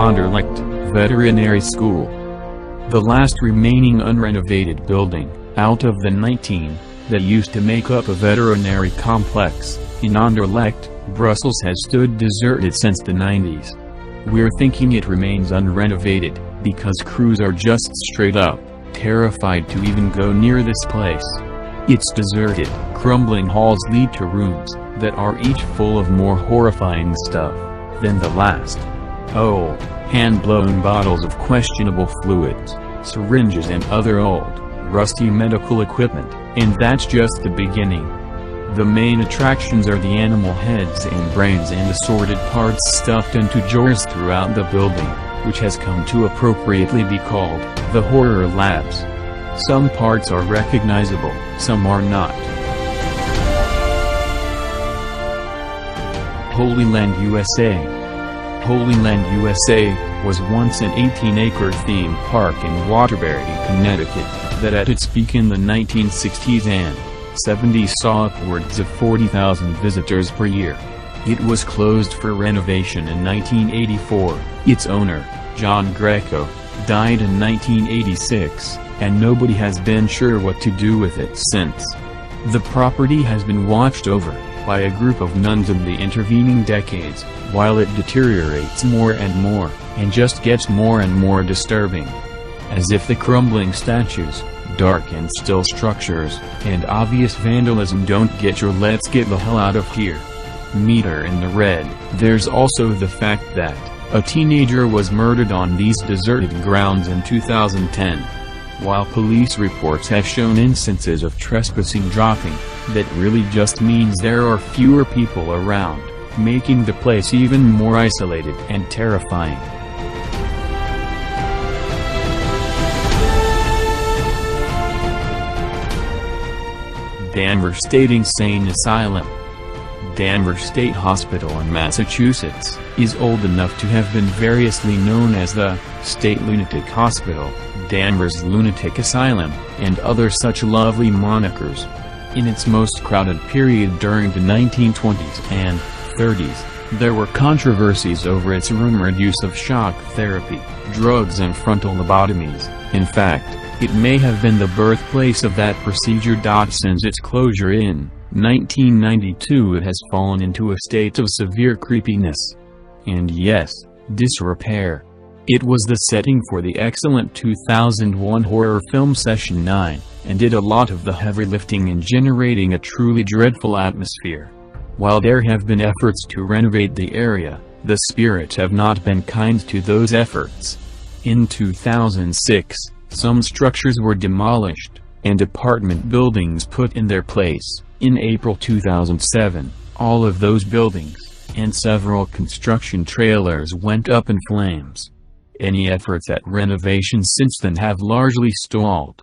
Anderlecht Veterinary School. The last remaining unrenovated building, out of the 19, that used to make up a veterinary complex, in Anderlecht, Brussels, has stood deserted since the 90s. We're thinking it remains unrenovated, because crews are just straight up terrified to even go near this place. Its deserted, crumbling halls lead to rooms that are each full of more horrifying stuff than the last. Oh, hand-blown bottles of questionable fluids, syringes and other old, rusty medical equipment, and that's just the beginning. The main attractions are the animal heads and brains and assorted parts stuffed into drawers throughout the building, which has come to appropriately be called the Horror Labs. Some parts are recognizable, some are not. Holy Land USA. Holy Land USA was once an 18-acre theme park in Waterbury, Connecticut, that at its peak in the 1960s and 70s saw upwards of 40,000 visitors per year. It was closed for renovation in 1984. Its owner, John Greco, died in 1986, and nobody has been sure what to do with it since. The property has been watched over by a group of nuns in the intervening decades, while it deteriorates more and more, and just gets more and more disturbing. As if the crumbling statues, dark and still structures, and obvious vandalism don't get your "let's get the hell out of here" meter in the red. There's also the fact that a teenager was murdered on these deserted grounds in 2010. While police reports have shown instances of trespassing dropping, that really just means there are fewer people around, making the place even more isolated and terrifying. Danvers State Insane Asylum. Danvers State Hospital in Massachusetts is old enough to have been variously known as the State Lunatic Hospital, Danvers Lunatic Asylum, and other such lovely monikers. In its most crowded period during the 1920s and 30s, there were controversies over its rumored use of shock therapy, drugs and frontal lobotomies. In fact, it may have been the birthplace of that procedure. Since its closure in 1992, it has fallen into a state of severe creepiness. And yes, disrepair. It was the setting for the excellent 2001 horror film Session 9, and did a lot of the heavy lifting in generating a truly dreadful atmosphere. While there have been efforts to renovate the area, the spirits have not been kind to those efforts. In 2006, some structures were demolished, and apartment buildings put in their place. In April 2007, all of those buildings, and several construction trailers went up in flames. Any efforts at renovation since then have largely stalled.